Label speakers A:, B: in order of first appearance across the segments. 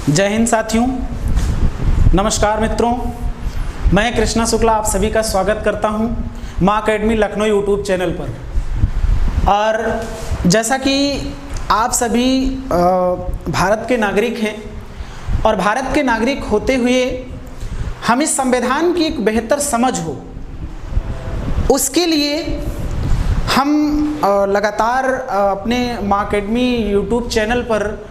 A: जय हिंद साथियों, नमस्कार मित्रों। मैं कृष्णा शुक्ला आप सभी का स्वागत करता हूं मां अकेडमी लखनऊ यूट्यूब चैनल पर। और जैसा कि आप सभी भारत के नागरिक हैं और भारत के नागरिक होते हुए हम इस संविधान की एक बेहतर समझ हो, उसके लिए हम लगातार अपने मां अकेडमी यूट्यूब चैनल पर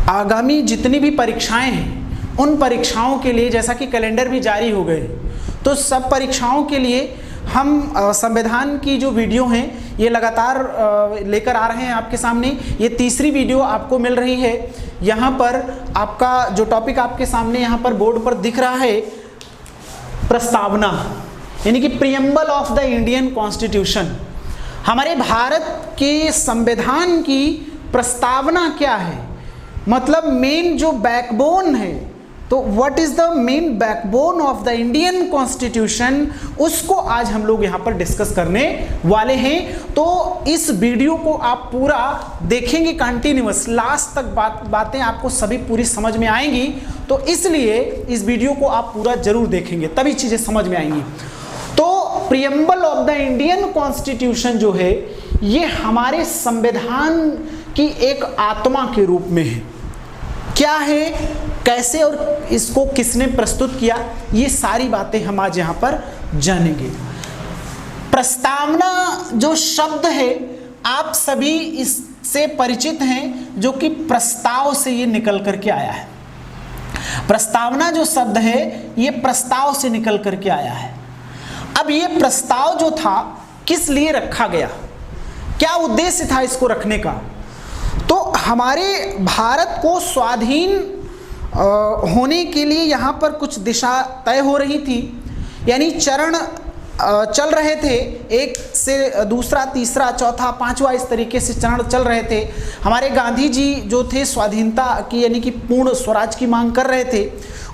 A: आगामी जितनी भी परीक्षाएं हैं उन परीक्षाओं के लिए, जैसा कि कैलेंडर भी जारी हो गए, तो सब परीक्षाओं के लिए हम संविधान की जो वीडियो हैं ये लगातार लेकर आ रहे हैं आपके सामने। ये तीसरी वीडियो आपको मिल रही है। यहाँ पर आपका जो टॉपिक आपके सामने यहाँ पर बोर्ड पर दिख रहा है, प्रस्तावना, यानी कि preamble of the Indian constitution. हमारे भारत के संविधान की प्रस्तावना क्या है, मतलब मेन जो बैकबोन है, तो what is the main backbone of the Indian constitution, उसको आज हम लोग यहाँ पर डिस्कस करने वाले हैं। तो इस वीडियो को आप पूरा देखेंगे कंटिन्यूअस, लास्ट तक बातें आपको सभी पूरी समझ में आएंगी। तो इसलिए इस वीडियो को आप पूरा जरूर देखेंगे, तभी चीजें समझ में आएंगी। तो preamble of the Indian constitution जो है ये हमारे संविधान की एक आत्मा के रूप में है। क्या है, कैसे और इसको किसने प्रस्तुत किया, ये सारी बातें हम आज यहाँ पर जानेंगे। प्रस्तावना जो शब्द है आप सभी इससे परिचित हैं, जो कि प्रस्ताव से ये निकल करके आया है। प्रस्तावना जो शब्द है ये प्रस्ताव से निकल करके आया है। अब ये प्रस्ताव जो था किस लिए रखा गया, क्या उद्देश्य था इसको रखने का, तो हमारे भारत को स्वाधीन होने के लिए यहाँ पर कुछ दिशा तय हो रही थी, यानी चरण चल रहे थे, एक से दूसरा, तीसरा, चौथा, पांचवा, इस तरीके से चरण चल रहे थे। हमारे गांधी जी जो थे स्वाधीनता की, यानी कि पूर्ण स्वराज की मांग कर रहे थे।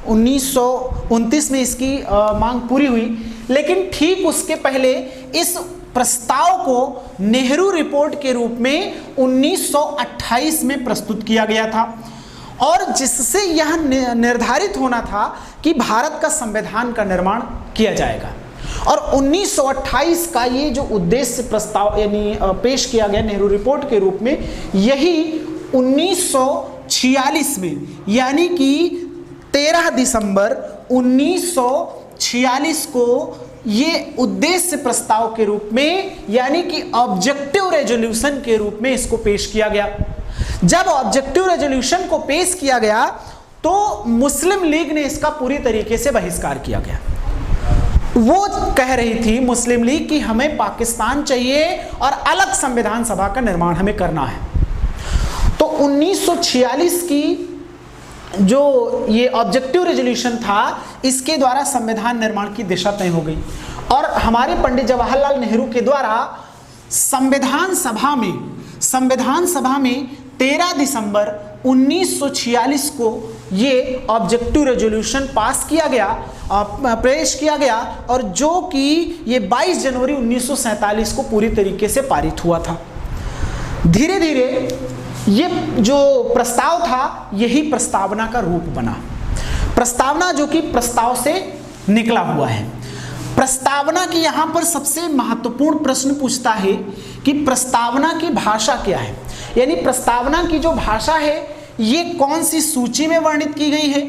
A: 1929 में इसकी मांग पूरी हुई, लेकिन ठीक उसके पहले इस प्रस्ताव को नेहरू रिपोर्ट के रूप में 1928 में प्रस्तुत किया गया था, और जिससे यह निर्धारित होना था कि भारत का संविधान का निर्माण किया जाएगा। और 1928 का ये जो उद्देश्य प्रस्ताव यानी पेश किया गया नेहरू रिपोर्ट के रूप में, यही 1946 में, यानी कि 13 दिसंबर 1946 को ये उद्देश्य प्रस्ताव के रूप में, यानी कि ऑब्जेक्टिव रेजोल्यूशन के रूप में इसको पेश किया गया। जब ऑब्जेक्टिव रेजोल्यूशन को पेश किया गया तो मुस्लिम लीग ने इसका पूरी तरीके से बहिष्कार किया गया। वो कह रही थी मुस्लिम लीग कि हमें पाकिस्तान चाहिए और अलग संविधान सभा का निर्माण हमें करना है। तो 1946 की जो ये ऑब्जेक्टिव रेजोल्यूशन था, इसके द्वारा संविधान निर्माण की दिशा तय हो गई, और हमारे पंडित जवाहरलाल नेहरू के द्वारा संविधान सभा में 13 दिसंबर 1946 को ये ऑब्जेक्टिव रेजोल्यूशन पास किया गया, पेश किया गया, और जो कि ये 22 जनवरी 1947 को पूरी तरीके से पारित हुआ था। धीरे धीरे ये जो प्रस्ताव था यही प्रस्तावना का रूप बना। प्रस्तावना जो कि प्रस्ताव से निकला हुआ है। प्रस्तावना की यहाँ पर सबसे महत्वपूर्ण प्रश्न पूछता है कि प्रस्तावना की भाषा क्या है, यानी प्रस्तावना की जो भाषा है ये कौन सी सूची में वर्णित की गई है।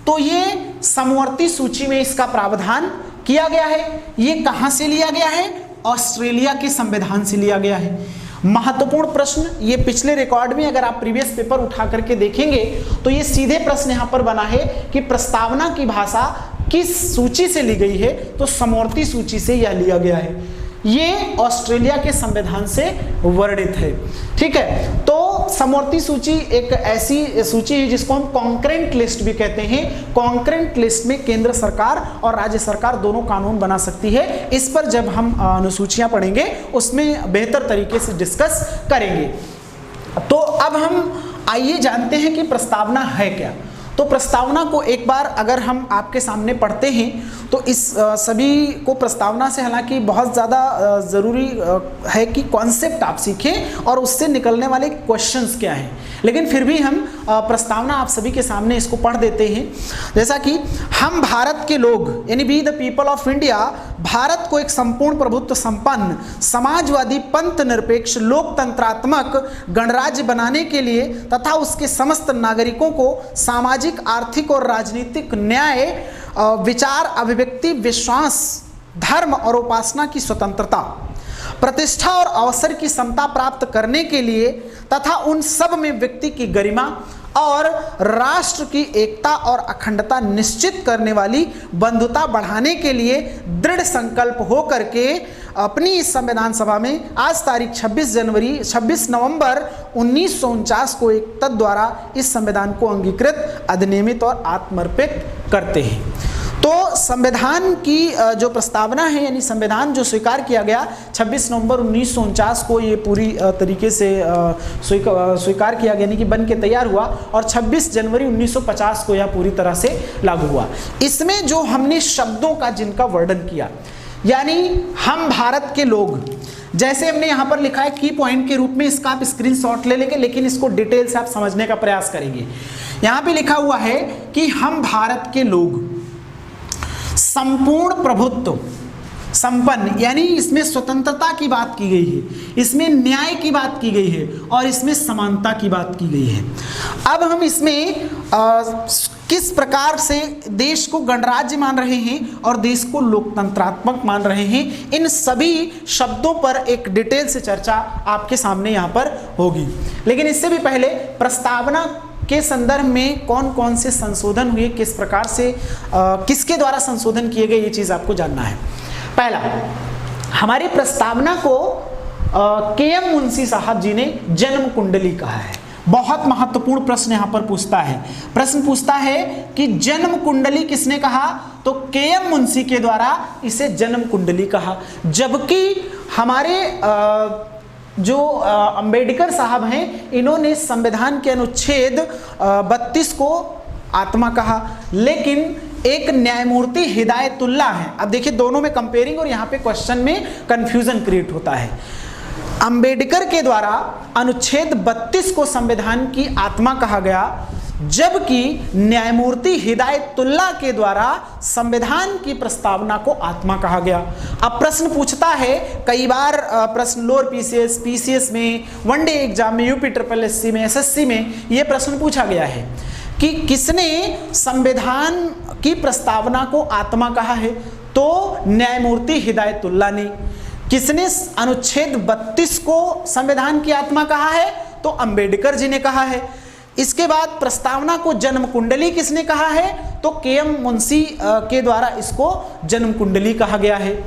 A: तो ये समवर्ती सूची में इसका प्रावधान किया गया है। ये कहाँ से लिया गया है, ऑस्ट्रेलिया के संविधान से लिया गया है। महत्वपूर्ण प्रश्न, ये पिछले रिकॉर्ड में अगर आप प्रीवियस पेपर उठा करके देखेंगे तो ये सीधे प्रश्न यहाँ पर बना है कि प्रस्तावना की भाषा किस सूची से ली गई है, तो समवर्ती सूची से यह लिया गया है। ये ऑस्ट्रेलिया के संविधान से वर्णित है। ठीक है, तो समवर्ती सूची एक ऐसी सूची है जिसको हम कॉन्करेंट लिस्ट भी कहते हैं। कॉन्करेंट लिस्ट में केंद्र सरकार और राज्य सरकार दोनों कानून बना सकती है। इस पर जब हम अनुसूचियां पढ़ेंगे उसमें बेहतर तरीके से डिस्कस करेंगे। तो अब हम आइए जानते हैं कि प्रस्तावना है क्या। तो प्रस्तावना को एक बार अगर हम आपके सामने पढ़ते हैं तो इस सभी को प्रस्तावना से हालांकि बहुत ज़्यादा ज़रूरी है कि कॉन्सेप्ट आप सीखें और उससे निकलने वाले क्वेश्चंस क्या हैं, लेकिन फिर भी हम प्रस्तावना आप सभी के सामने इसको पढ़ देते हैं। जैसा कि हम भारत के लोग यानी we the people of India Bharat को एक संपूर्ण प्रभुत्व संपन्न समाजवादी पंथ निरपेक्ष लोकतंत्रात्मक गणराज्य बनाने के लिए तथा उसके समस्त नागरिकों को सामाजिक आर्थिक और राजनीतिक न्याय विचार अभिव्यक्ति विश्वास धर्म और उपासना की स्वतंत्रता प्रतिष्ठा और अवसर की समता प्राप्त करने के लिए तथा उन सब में व्यक्ति की गरिमा और राष्ट्र की एकता और अखंडता निश्चित करने वाली बंधुता बढ़ाने के लिए दृढ़ संकल्प हो करके अपनी इस संविधान सभा में आज तारीख 26 नवंबर 1949 को एक तद द्वारा इस संविधान को अंगीकृत अधिनियमित और आत्मर्पित करते हैं। तो संविधान की जो प्रस्तावना है यानी संविधान जो स्वीकार किया गया 26 नवंबर 1949 को ये पूरी तरीके से स्वीकार किया गया यानी कि बन के तैयार हुआ और 26 जनवरी 1950 को यह पूरी तरह से लागू हुआ। इसमें जो हमने शब्दों का जिनका वर्णन किया यानी हम भारत के लोग, जैसे हमने यहाँ पर लिखा है की पॉइंट के रूप में, इसका आप स्क्रीनशॉट ले लेंगे लेकिन इसको डिटेल से आप समझने का प्रयास करेंगे। यहाँ पे लिखा हुआ है कि हम भारत के लोग संपूर्ण प्रभुत्व संपन्न यानी इसमें स्वतंत्रता की बात की गई है, इसमें न्याय की बात की गई है और इसमें समानता की बात की गई है। अब हम इसमें किस प्रकार से देश को गणराज्य मान रहे हैं और देश को लोकतंत्रात्मक मान रहे हैं, इन सभी शब्दों पर एक डिटेल से चर्चा आपके सामने यहाँ पर होगी। लेकिन इससे भी पहले प्रस्तावना के संदर्भ में कौन कौन से संशोधन हुए, किस प्रकार से किसके द्वारा संशोधन किए गए, ये चीज़ आपको जानना है। पहला, हमारी प्रस्तावना को के.एम. मुंशी साहब जी ने जन्म कुंडली कहा है। बहुत महत्वपूर्ण प्रश्न यहाँ पर पूछता है, प्रश्न पूछता है कि जन्म कुंडली किसने कहा, तो के.एम. मुंशी के द्वारा इसे जन्म कुंडली कहा। जबकि हमारे जो अंबेडकर साहब हैं इन्होंने संविधान के अनुच्छेद 32 को आत्मा कहा, लेकिन एक न्यायमूर्ति हिदायतुल्ला है। अब देखिए दोनों में कंपेयरिंग और यहाँ पे क्वेश्चन में कंफ्यूजन क्रिएट होता है। अंबेडकर के द्वारा अनुच्छेद 32 को संविधान की आत्मा कहा गया, जबकि न्यायमूर्ति हिदायतुल्ला के द्वारा संविधान की प्रस्तावना को आत्मा कहा गया। अब प्रश्न पूछता है, कई बार प्रश्न लोअर पीसीएस में, वनडे एग्जाम में, यूपी ट्रिपल एससी में, एसएससी में ये प्रश्न पूछा गया है कि किसने संविधान की प्रस्तावना को आत्मा कहा है, तो न्यायमूर्ति हिदायतुल्ला ने। किसने अनुच्छेद 32 को संविधान की आत्मा कहा है, तो अंबेडकर जी ने कहा है। इसके बाद प्रस्तावना को जन्म कुंडली किसने कहा है, तो के.एम. मुंशी के द्वारा इसको जन्म कुंडली कहा गया है।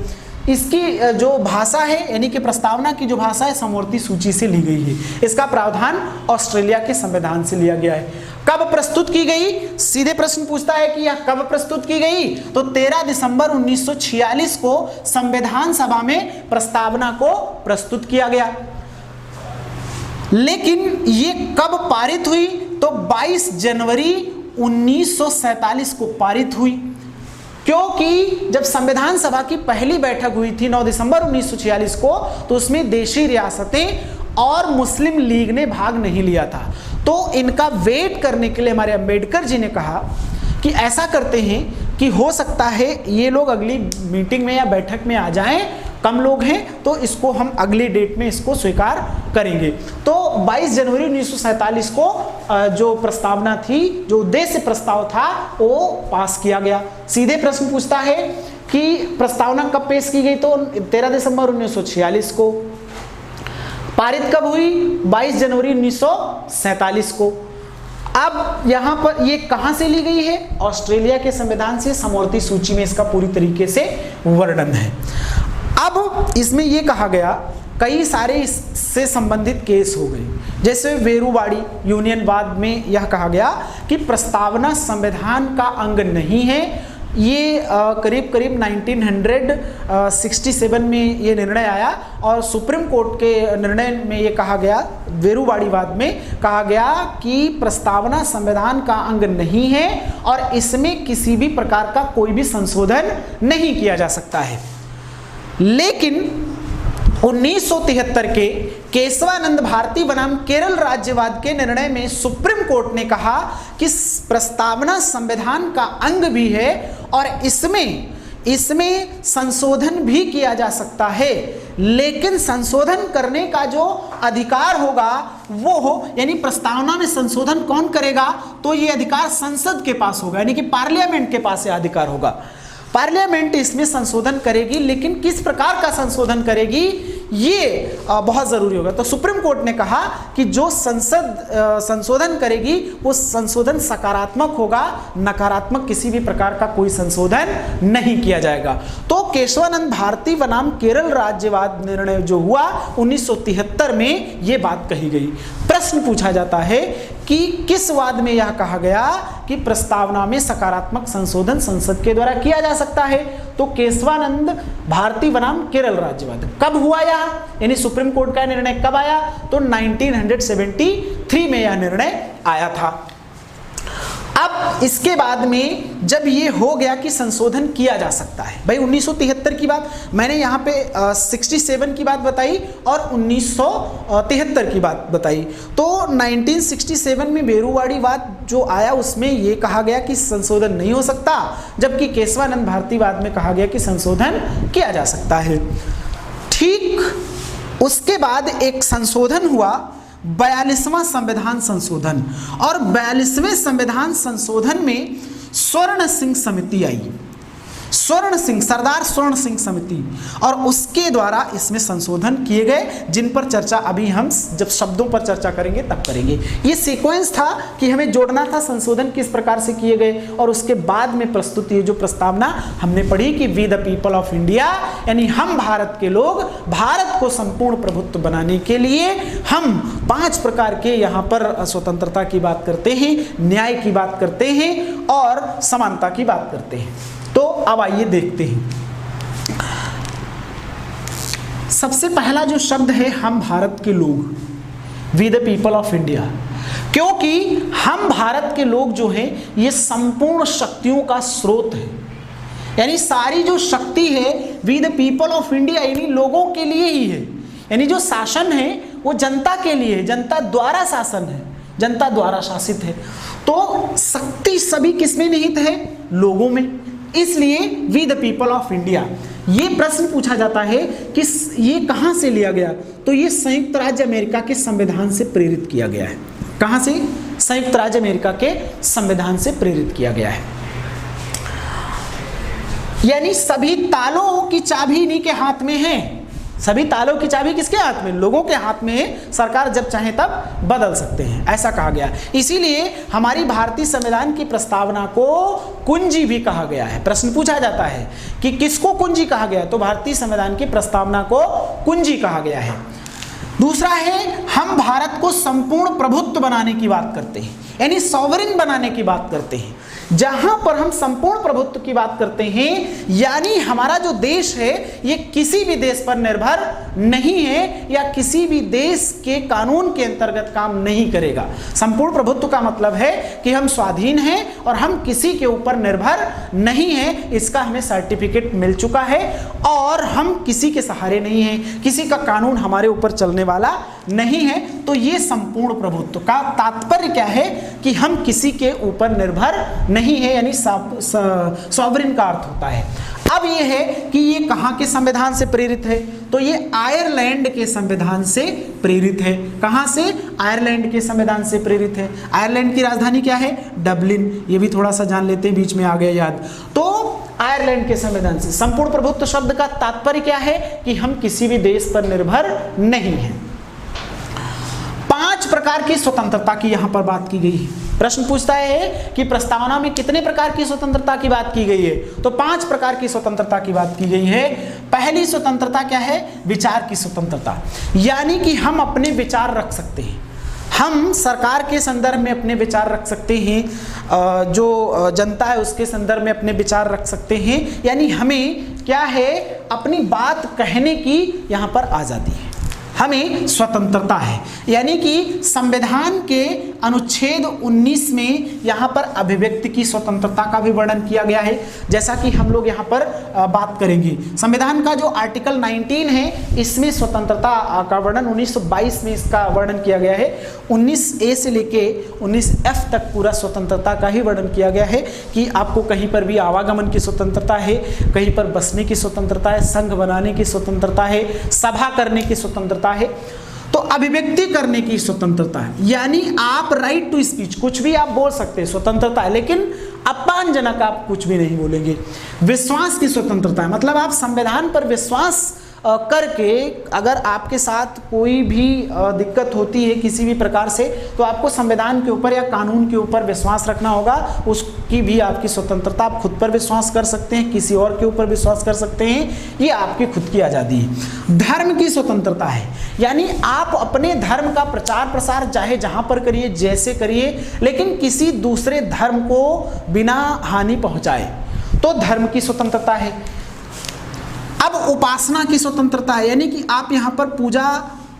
A: इसकी जो भाषा है यानी कि प्रस्तावना की जो भाषा है समवर्ती सूची से ली गई है। इसका प्रावधान ऑस्ट्रेलिया के संविधान से लिया गया है। कब प्रस्तुत की गई, सीधे प्रश्न पूछता है कि यह कब प्रस्तुत की गई, तो 13 दिसंबर 1946 को संविधान सभा में प्रस्तावना को प्रस्तुत किया गया। लेकिन ये कब पारित हुई, तो 22 जनवरी 1947 को पारित हुई, क्योंकि जब संविधान सभा की पहली बैठक हुई थी 9 दिसंबर 1946 को, तो उसमें देशी रियासतें और मुस्लिम लीग ने भाग नहीं लिया था। तो इनका वेट करने के लिए हमारे अंबेडकर जी ने कहा कि ऐसा करते हैं कि हो सकता है ये लोग अगली मीटिंग में या बैठक में आ जाएं, कम लोग हैं तो इसको हम अगली डेट में इसको स्वीकार करेंगे। तो 22 जनवरी 1947 को जो प्रस्तावना थी, जो उद्देश्य प्रस्ताव था, वो पास किया गया। सीधे प्रश्न पूछता है कि प्रस्तावना कब पेश की गई, तो 13 दिसंबर 1946 को। पारित कब हुई, 22 जनवरी 1947 को। अब यहाँ पर ये कहाँ से ली गई है, ऑस्ट्रेलिया के संविधान से। समवर्ती सूची में इसका पूरी तरीके से वर्णन है। अब इसमें यह कहा गया, कई सारे इससे संबंधित केस हो गए, जैसे वेरूवाड़ी यूनियनवाद में यह कहा गया कि प्रस्तावना संविधान का अंग नहीं है। ये करीब 1967 में ये निर्णय आया और सुप्रीम कोर्ट के निर्णय में ये कहा गया, वेरूवाड़ीवाद में कहा गया कि प्रस्तावना संविधान का अंग नहीं है और इसमें किसी भी प्रकार का कोई भी संशोधन नहीं किया जा सकता है। लेकिन 1973 के केशवानंद भारती बनाम केरल राज्यवाद के निर्णय में सुप्रीम कोर्ट ने कहा कि प्रस्तावना संविधान का अंग भी है और इसमें संशोधन भी किया जा सकता है, लेकिन संशोधन करने का जो अधिकार होगा वो यानी प्रस्तावना में संशोधन कौन करेगा, तो ये अधिकार संसद के पास होगा, यानी कि पार्लियामेंट के पास ये अधिकार होगा। पार्लियामेंट इसमें संशोधन करेगी, लेकिन किस प्रकार का संशोधन करेगी ये बहुत जरूरी होगा। तो सुप्रीम कोर्ट ने कहा कि जो संसद संशोधन करेगी वो संशोधन सकारात्मक होगा, नकारात्मक किसी भी प्रकार का कोई संशोधन नहीं किया जाएगा। तो केशवानंद भारती बनाम केरल राज्यवाद निर्णय जो हुआ 1973 में ये बात कही गई। प्रश्न पूछा जाता है कि किस वाद में यह कहा गया कि प्रस्तावना में सकारात्मक संशोधन संसद के द्वारा किया जा सकता है, तो केशवानंद भारती बनाम केरल राज्यवाद कब हुआ यह, यानी सुप्रीम कोर्ट का निर्णय कब आया, तो 1973 में यह निर्णय आया था। अब इसके बाद में जब ये हो गया कि संशोधन किया जा सकता है, भाई 1973 की बात मैंने यहाँ पे 67 की बात बताई और 1973 की बात बताई। तो 1967 में बेरुवाड़ी वाद जो आया उसमें ये कहा गया कि संशोधन नहीं हो सकता, जबकि केशवानंद भारती वाद में कहा गया कि संशोधन किया जा सकता है। ठीक उसके बाद एक संशोधन हुआ 42वां संविधान संशोधन, और 42वें संविधान संशोधन में स्वर्ण सिंह समिति आई, सरदार स्वर्ण सिंह समिति, और उसके द्वारा इसमें संशोधन किए गए, जिन पर चर्चा अभी हम जब शब्दों पर चर्चा करेंगे तब करेंगे। ये सीक्वेंस था कि हमें जोड़ना था संशोधन किस प्रकार से किए गए, और उसके बाद में प्रस्तुत ये जो प्रस्तावना हमने पढ़ी कि we the people of India, यानी हम भारत के लोग भारत को संपूर्ण प्रभुत्व बनाने के लिए हम 5 प्रकार के यहाँ पर स्वतंत्रता की बात करते हैं, न्याय की बात करते हैं और समानता की बात करते हैं। तो अब आइए देखते हैं। सबसे पहला जो शब्द है हम भारत के लोग, we the people of India, क्योंकि हम भारत के लोग जो हैं ये संपूर्ण शक्तियों का स्रोत है, यानी सारी जो शक्ति है we the people of India यानी लोगों के लिए ही है, यानी जो शासन है वो जनता के लिए है, जनता द्वारा शासन है, जनता द्वारा शासित है। तो शक्ति सभी किसमें निहित है, लोगों में, इसलिए we the people of India. ये प्रश्न पूछा जाता है कि ये कहां से लिया गया, तो ये संयुक्त राज्य अमेरिका के संविधान से प्रेरित किया गया है। कहां से, संयुक्त राज्य अमेरिका के संविधान से प्रेरित किया गया है। यानी सभी तालों की चाबी इन्हीं के हाथ में है, सभी तालों की चाबी किसके हाथ में, लोगों के हाथ में है, सरकार जब चाहे तब बदल सकते हैं, ऐसा कहा गया। इसीलिए हमारी भारतीय संविधान की प्रस्तावना को कुंजी भी कहा गया है। प्रश्न पूछा जाता है कि किसको कुंजी कहा गया, तो भारतीय संविधान की प्रस्तावना को कुंजी कहा गया है। दूसरा है हम भारत को संपूर्ण प्रभुत्व बनाने की बात करते हैं, यानी सॉवरेन बनाने की बात करते हैं। जहां पर हम संपूर्ण प्रभुत्व की बात करते हैं यानी हमारा जो देश है ये किसी भी देश पर निर्भर नहीं है या किसी भी देश के कानून के अंतर्गत काम नहीं करेगा। संपूर्ण प्रभुत्व का मतलब है कि हम स्वाधीन हैं और हम किसी के ऊपर निर्भर नहीं हैं, इसका हमें सर्टिफिकेट मिल चुका है और हम किसी के सहारे नहीं हैं, किसी का कानून हमारे ऊपर चलने वाला नहीं है। तो ये संपूर्ण प्रभुत्व का तात्पर्य क्या है कि हम किसी के ऊपर निर्भर नहीं है, यानी सॉवरेन का अर्थ होता है। अब ये है कि ये कहाँ के संविधान से प्रेरित है, तो ये आयरलैंड के संविधान से प्रेरित है। कहाँ से, आयरलैंड के संविधान से प्रेरित है। आयरलैंड की राजधानी क्या है, डबलिन, ये भी थोड़ा सा जान लेते हैं, बीच में आ गया याद। तो आयरलैंड के संविधान से। संपूर्ण प्रभुत्व शब्द का तात्पर्य क्या है कि हम किसी भी देश पर निर्भर नहीं हैं। 5 प्रकार की स्वतंत्रता की यहां पर बात की गई है। प्रश्न पूछता है कि प्रस्तावना में कितने प्रकार की स्वतंत्रता की बात की गई है, तो 5 प्रकार की स्वतंत्रता की बात की गई है। पहली स्वतंत्रता क्या है, विचार की स्वतंत्रता, यानी कि हम अपने विचार रख सकते हैं, हम सरकार के संदर्भ में अपने विचार रख सकते हैं, जो जनता है उसके संदर्भ में अपने विचार रख सकते हैं, यानी हमें क्या है, अपनी बात कहने की यहाँ पर आज़ादी है। हमें स्वतंत्रता है। यानी कि संविधान के अनुच्छेद 19 में यहाँ पर अभिव्यक्ति की स्वतंत्रता का भी वर्णन किया गया है, जैसा कि हम लोग यहाँ पर बात करेंगे। संविधान का जो आर्टिकल 19 है इसमें स्वतंत्रता का वर्णन 1922 में इसका वर्णन किया गया है। 19A से लेके 19F तक पूरा स्वतंत्रता का ही वर्णन किया गया है कि आपको कहीं पर भी आवागमन की स्वतंत्रता है, कहीं पर बसने की स्वतंत्रता है, संघ बनाने की स्वतंत्रता है, सभा करने की स्वतंत्रता है, तो अभिव्यक्ति करने की स्वतंत्रता है। यानी आप राइट टू स्पीच, कुछ भी आप बोल सकते हैं, स्वतंत्रता है, लेकिन अपमानजनक आप कुछ भी नहीं बोलेंगे। विश्वास की स्वतंत्रता है, मतलब आप संविधान पर विश्वास करके अगर आपके साथ कोई भी दिक्कत होती है किसी भी प्रकार से, तो आपको संविधान के ऊपर या कानून के ऊपर विश्वास रखना होगा। उसकी भी आपकी स्वतंत्रता, आप खुद पर विश्वास कर सकते हैं, किसी और के ऊपर विश्वास कर सकते हैं, ये आपकी खुद की आज़ादी है। धर्म की स्वतंत्रता है, यानी आप अपने धर्म का प्रचार प्रसार चाहे जहाँ पर करिए, जैसे करिए, लेकिन किसी दूसरे धर्म को बिना हानि पहुँचाए, तो धर्म की स्वतंत्रता है। अब उपासना की स्वतंत्रता है, यानी कि आप यहाँ पर पूजा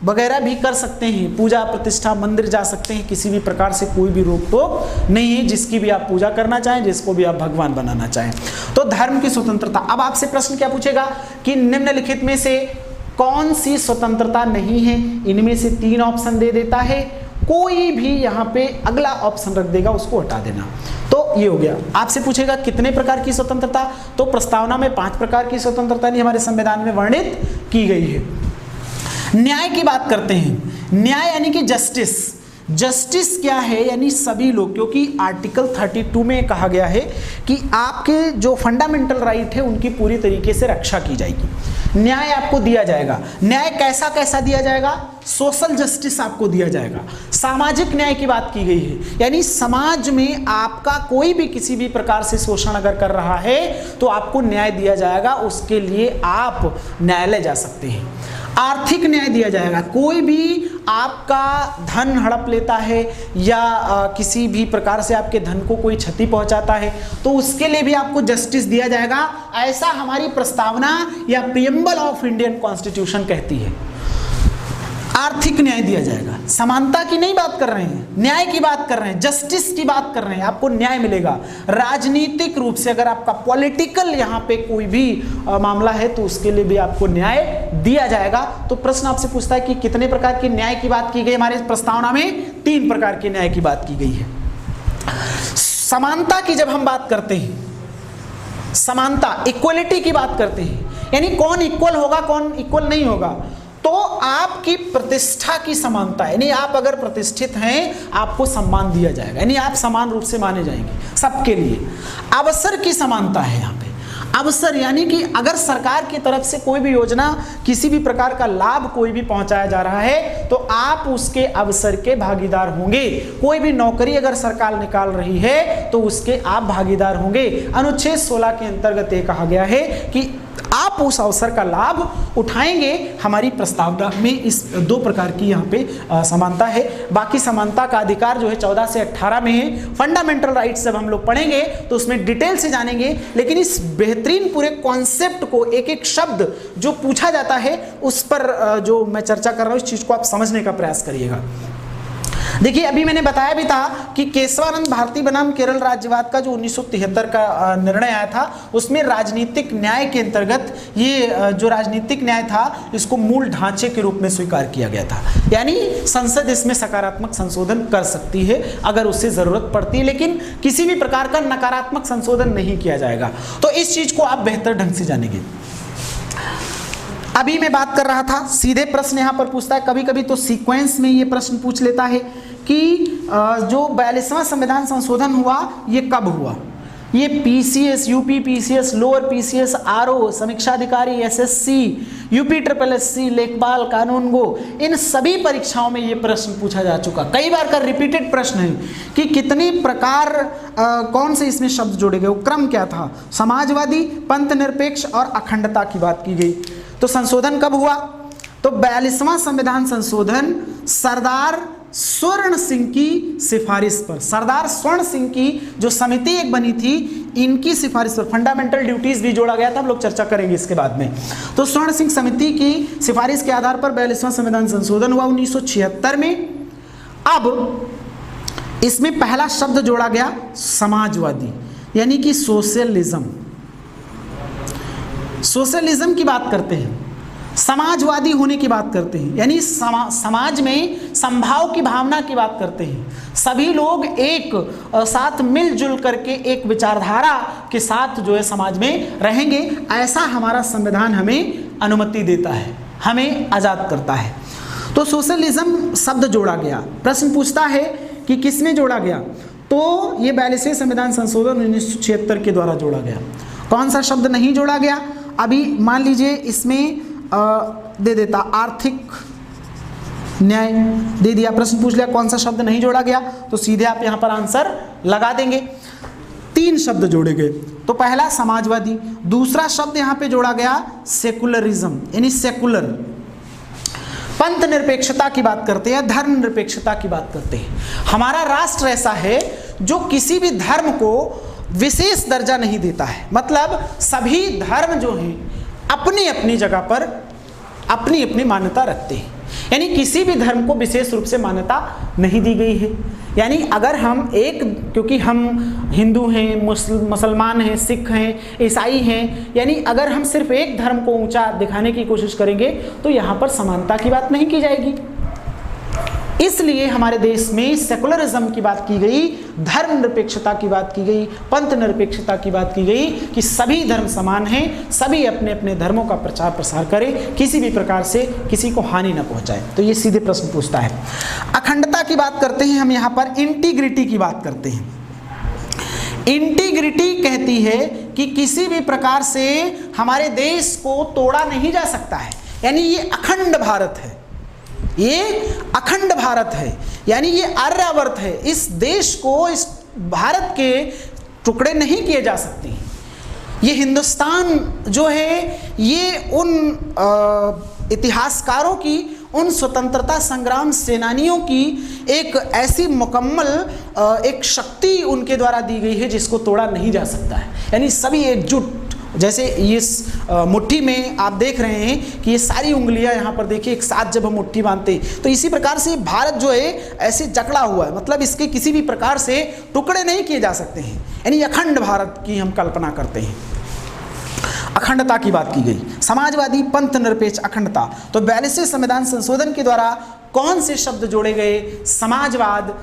A: वगैरह भी कर सकते हैं, पूजा प्रतिष्ठा मंदिर जा सकते हैं, किसी भी प्रकार से कोई भी रोक टोक नहीं है, जिसकी भी आप पूजा करना चाहें, जिसको भी आप भगवान बनाना चाहें, तो धर्म की स्वतंत्रता। अब आपसे प्रश्न क्या पूछेगा कि निम्नलिखित में से कौन सी स्वतंत्रता नहीं है? इनमें से 3 ऑप्शन दे देता है, कोई भी यहाँ पे अगला ऑप्शन रख देगा, उसको हटा देना। तो ये हो गया। आपसे पूछेगा कितने प्रकार की स्वतंत्रता, तो प्रस्तावना में 5 प्रकार की स्वतंत्रता हमारे संविधान में वर्णित की गई है। न्याय की बात करते हैं। न्याय यानी कि जस्टिस। जस्टिस क्या है? यानी सभी लोग, क्योंकि आर्टिकल 32 में कहा गया है कि आपके जो फंडामेंटल राइट है उनकी पूरी तरीके से रक्षा की जाएगी, न्याय आपको दिया जाएगा। न्याय कैसा कैसा दिया जाएगा? सोशल जस्टिस आपको दिया जाएगा। सामाजिक न्याय की बात की गई है, यानी समाज में आपका कोई भी किसी भी प्रकार से शोषण अगर कर रहा है तो आपको न्याय दिया जाएगा, उसके लिए आप न्यायालय जा सकते हैं। आर्थिक न्याय दिया जाएगा, कोई भी आपका धन हड़प लेता है या किसी भी प्रकार से आपके धन को कोई क्षति पहुंचाता है तो उसके लिए भी आपको जस्टिस दिया जाएगा, ऐसा हमारी प्रस्तावना या प्रीएम्बल ऑफ इंडियन कॉन्स्टिट्यूशन कहती है। आर्थिक न्याय दिया जाएगा। समानता की नहीं बात कर रहे हैं, न्याय की बात कर रहे हैं, जस्टिस की बात कर रहे हैं, आपको न्याय मिलेगा। राजनीतिक रूप से अगर आपका पॉलिटिकल यहाँ पे कोई भी मामला है तो उसके लिए भी आपको न्याय दिया जाएगा। तो प्रश्न आपसे पूछता है कि कितने प्रकार के न्याय की बात की गई? हमारे प्रस्तावना में 3 प्रकार के न्याय की बात की गई है। समानता की जब हम बात करते हैं, समानता इक्वलिटी की बात करते हैं, यानी कौन इक्वल होगा कौन इक्वल नहीं होगा, तो आपकी प्रतिष्ठा की समानता है, यानी आप अगर प्रतिष्ठित हैं आपको सम्मान दिया जाएगा, यानी आप समान रूप से माने जाएंगे सबके लिए। अवसर की समानता है यहाँ पे। अवसर यानी कि अगर सरकार की तरफ से कोई भी योजना, किसी भी प्रकार का लाभ कोई भी पहुंचाया जा रहा है तो आप उसके अवसर के भागीदार होंगे। कोई भी नौकरी अगर सरकार निकाल रही है तो उसके आप भागीदार होंगे। अनुच्छेद 16 के अंतर्गत ये कहा गया है कि आप उस अवसर का लाभ उठाएंगे। हमारी प्रस्तावना में इस 2 प्रकार की यहाँ पे समानता है। बाकी समानता का अधिकार जो है 14 से 18 में है। फंडामेंटल राइट्स जब हम लोग पढ़ेंगे तो उसमें डिटेल से जानेंगे, लेकिन इस बेहतरीन पूरे कॉन्सेप्ट को, एक एक शब्द जो पूछा जाता है उस पर जो मैं चर्चा कर रहा हूँ, इस चीज को आप समझने का प्रयास करिएगा। देखिए, अभी मैंने बताया भी था कि केशवानंद भारती बनाम केरल राज्यवाद का जो 1973 का निर्णय आया था, उसमें राजनीतिक न्याय के अंतर्गत ये जो राजनीतिक न्याय था इसको मूल ढांचे के रूप में स्वीकार किया गया था। यानी संसद इसमें सकारात्मक संशोधन कर सकती है अगर उससे जरूरत पड़ती है, लेकिन किसी भी प्रकार का नकारात्मक संशोधन नहीं किया जाएगा। तो इस चीज को आप बेहतर ढंग से जानेंगे। अभी मैं बात कर रहा था, सीधे प्रश्न यहाँ पर पूछता है, कभी कभी तो सीक्वेंस में ये प्रश्न पूछ लेता है कि जो 42वां संविधान संशोधन हुआ ये कब हुआ। ये PCS, UP PCS, lower PCS, RO, समीक्षा अधिकारी, एसएससी, यूपी SSC, लेखपाल, कानून गो, इन सभी परीक्षाओं में ये प्रश्न पूछा जा चुका। कई बार का रिपीटेड प्रश्न है कि कितने प्रकार कौन से इसमें शब्द जोड़े गए, क्रम क्या था। समाजवादी, पंथ निरपेक्ष और अखंडता की बात की गई। तो संशोधन कब हुआ? तो 42वां संविधान संशोधन सरदार स्वर्ण सिंह की सिफारिश पर, सरदार स्वर्ण सिंह की जो समिति एक बनी थी, इनकी सिफारिश पर फंडामेंटल ड्यूटीज भी जोड़ा गया था। हम लोग चर्चा करेंगे इसके बाद में। तो स्वर्ण सिंह समिति की सिफारिश के आधार पर 42वां संविधान संशोधन हुआ 1976 में। अब इसमें पहला शब्द जोड़ा गया समाजवादी, यानी कि सोशलिज्म। सोशलिज्म की बात करते हैं, समाजवादी होने की बात करते हैं, यानी समाज में समभाव की भावना की बात करते हैं। सभी लोग एक साथ मिलजुल करके एक विचारधारा के साथ जो है समाज में रहेंगे, ऐसा हमारा संविधान हमें अनुमति देता है, हमें आज़ाद करता है। तो सोशलिज्म शब्द जोड़ा गया। प्रश्न पूछता है कि किसमें जोड़ा गया, तो ये 42वें संविधान संशोधन 1976 के द्वारा जोड़ा गया। कौन सा शब्द नहीं जोड़ा गया? अभी मान लीजिए इसमें दे देता आर्थिक न्याय, दे दिया। प्रश्न पूछ लिया कौन सा शब्द नहीं जोड़ा गया, तो सीधे आप यहां पर आंसर लगा देंगे। 3 शब्द जोड़े गए, तो पहला समाजवादी, दूसरा शब्द यहां पे जोड़ा गया सेकुलरिज्म, यानी सेकुलर। पंथ निरपेक्षता की बात करते हैं, धर्म निरपेक्षता की बात करते हैं। हमारा राष्ट्र ऐसा है जो किसी भी धर्म को विशेष दर्जा नहीं देता है, मतलब सभी धर्म जो हैं अपनी अपनी जगह पर अपनी अपनी मान्यता रखते हैं, यानी किसी भी धर्म को विशेष रूप से मान्यता नहीं दी गई है। यानी अगर हम क्योंकि हम हिंदू हैं, मुसलमान हैं, सिख हैं, ईसाई हैं, यानी अगर हम सिर्फ एक धर्म को ऊंचा दिखाने की कोशिश करेंगे तो यहाँ पर समानता की बात नहीं की जाएगी। इसलिए हमारे देश में सेकुलरिज्म की बात की गई, धर्म निरपेक्षता की बात की गई, पंथ निरपेक्षता की बात की गई कि सभी धर्म समान हैं, सभी अपने अपने धर्मों का प्रचार प्रसार करें, किसी भी प्रकार से किसी को हानि न पहुंचाए। तो ये सीधे प्रश्न पूछता है। अखंडता की बात करते हैं हम, यहाँ पर इंटीग्रिटी की बात करते हैं। इंटीग्रिटी कहती है कि किसी भी प्रकार से हमारे देश को तोड़ा नहीं जा सकता है, यानी ये अखंड भारत है, ये अखंड भारत है, यानी ये आर्यावर्त है। इस देश को, इस भारत के टुकड़े नहीं किए जा सकते। ये हिंदुस्तान जो है ये उन इतिहासकारों की, उन स्वतंत्रता संग्राम सेनानियों की एक ऐसी मुकम्मल एक शक्ति उनके द्वारा दी गई है जिसको तोड़ा नहीं जा सकता है। यानी सभी एकजुट, जैसे इस मुट्ठी में आप देख रहे हैं कि ये सारी उंगलियां यहाँ पर देखिए एक साथ जब हम मुट्ठी बांधते हैं, तो इसी प्रकार से भारत जो है ऐसे जकड़ा हुआ है, मतलब इसके किसी भी प्रकार से टुकड़े नहीं किए जा सकते हैं। यानी अखंड भारत की हम कल्पना करते हैं। अखंडता की बात की गई, समाजवादी, पंथ निरपेक्ष, अखंडता। तो 42वें संविधान संशोधन के द्वारा कौन से शब्द जोड़े गए? समाजवाद,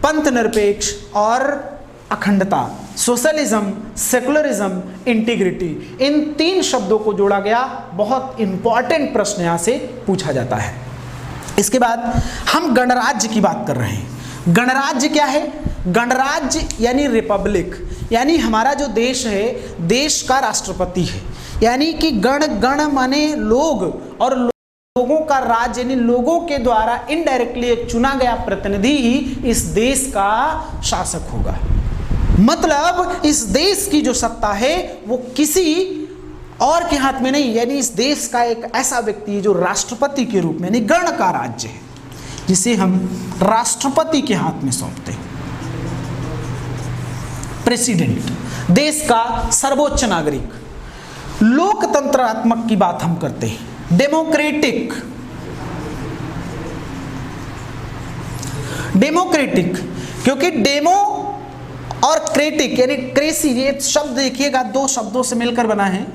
A: पंथ निरपेक्ष और अखंडता। सोशलिज्म, सेकुलरिज्म, इंटीग्रिटी, इन 3 शब्दों को जोड़ा गया। बहुत इंपॉर्टेंट प्रश्न यहाँ से पूछा जाता है। इसके बाद हम गणराज्य की बात कर रहे हैं। गणराज्य क्या है? गणराज्य यानी रिपब्लिक, यानी हमारा जो देश है, देश का राष्ट्रपति है, यानी कि गण माने लोग, और लोगों का राज्य यानी लोगों के द्वारा इनडायरेक्टली एक चुना गया प्रतिनिधि ही इस देश का शासक होगा। मतलब इस देश की जो सत्ता है वो किसी और के हाथ में नहीं, यानी इस देश का एक ऐसा व्यक्ति है जो राष्ट्रपति के रूप में, यानी गण का राज्य है, जिसे हम राष्ट्रपति के हाथ में सौंपते हैं। प्रेसिडेंट, देश का सर्वोच्च नागरिक। लोकतंत्रात्मक की बात हम करते हैं, डेमोक्रेटिक। डेमोक्रेटिक क्योंकि डेमो और क्रेटिक यानी क्रेसी, ये शब्द देखिएगा 2 शब्दों से मिलकर बना है,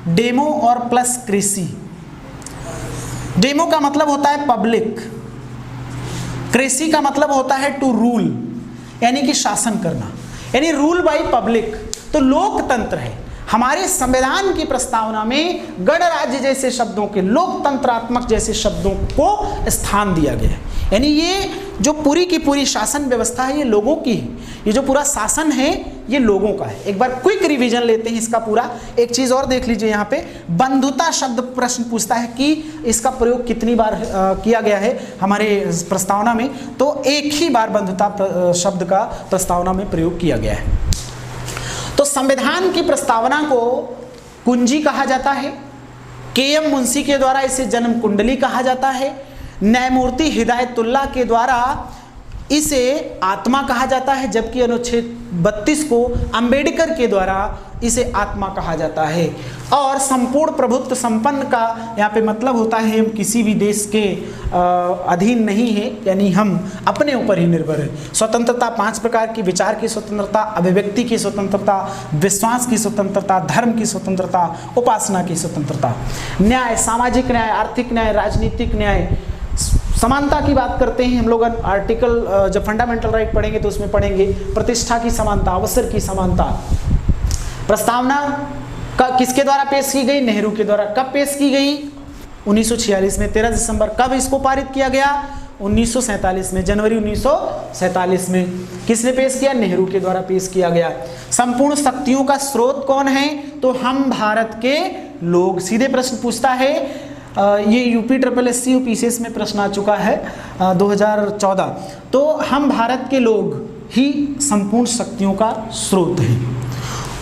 A: डेमो और प्लस क्रेसी। डेमो का मतलब होता है पब्लिक, क्रेसी का मतलब होता है टू रूल, यानी कि शासन करना, यानी रूल बाय पब्लिक। तो लोकतंत्र है। हमारे संविधान की प्रस्तावना में गणराज्य जैसे शब्दों के, लोकतंत्रात्मक जैसे शब्दों को स्थान दिया गया है। यानी ये जो पूरी की पूरी शासन व्यवस्था है ये लोगों की है, ये जो पूरा शासन है ये लोगों का है। एक बार क्विक रिवीजन लेते हैं इसका पूरा। एक चीज़ और देख लीजिए, यहाँ पे बंधुता शब्द प्रश्न पूछता है कि इसका प्रयोग कितनी बार किया गया है हमारे प्रस्तावना में, तो एक ही बार बंधुता शब्द का प्रस्तावना में प्रयोग किया गया है। तो संविधान की प्रस्तावना को कुंजी कहा जाता है, के.एम. मुंशी के द्वारा इसे जन्म कुंडली कहा जाता है, न्यायमूर्ति हिदायतुल्लाह के द्वारा इसे आत्मा कहा जाता है, जबकि अनुच्छेद 32 को अंबेडकर के द्वारा इसे आत्मा कहा जाता है। और संपूर्ण प्रभुत्व संपन्न का यहाँ पे मतलब होता है हम किसी भी देश के अधीन नहीं है, यानी हम अपने ऊपर ही निर्भर है। स्वतंत्रता 5 प्रकार की: विचार की स्वतंत्रता, अभिव्यक्ति की स्वतंत्रता, विश्वास की स्वतंत्रता, धर्म की स्वतंत्रता, उपासना की स्वतंत्रता। न्याय, सामाजिक न्याय, आर्थिक न्याय, राजनीतिक न्याय। समानता की बात करते हैं हम लोग, आर्टिकल जब फंडामेंटल राइट पढ़ेंगे तो उसमें पढ़ेंगे प्रतिष्ठा की समानता, अवसर की समानता। प्रस्तावना का किसके द्वारा पेश की गई? नेहरू के द्वारा। कब पेश की गई? 1946 में। 13 दिसंबर। कब इसको पारित किया गया? 1947 में, जनवरी 1947 में। किसने पेश किया? नेहरू के द्वारा पेश किया गया। संपूर्ण शक्तियों का स्रोत कौन है? तो हम भारत के लोग। सीधे प्रश्न पूछता है, ये यूपी SSSC पीसीएस में प्रश्न आ चुका है 2014। तो हम भारत के लोग ही संपूर्ण शक्तियों का स्रोत हैं।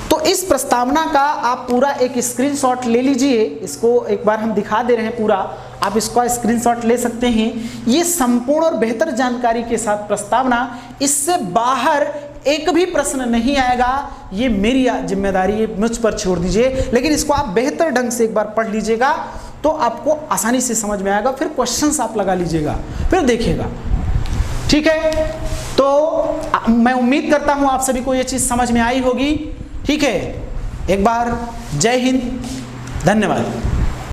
A: तो इस प्रस्तावना का आप पूरा एक स्क्रीनशॉट ले लीजिए, इसको एक बार हम दिखा दे रहे हैं पूरा, आप इसका स्क्रीनशॉट ले सकते हैं। ये संपूर्ण और बेहतर जानकारी के साथ प्रस्तावना, इससे बाहर एक भी प्रश्न नहीं आएगा, ये मेरी जिम्मेदारी है, मुझ पर छोड़ दीजिए। लेकिन इसको आप बेहतर ढंग से एक बार पढ़ लीजिएगा तो आपको आसानी से समझ में आएगा। फिर क्वेश्चंस आप लगा लीजिएगा, फिर देखिएगा। ठीक है, तो मैं उम्मीद करता हूं आप सभी को ये चीज समझ में आई होगी। ठीक है, एक बार जय हिंद, धन्यवाद।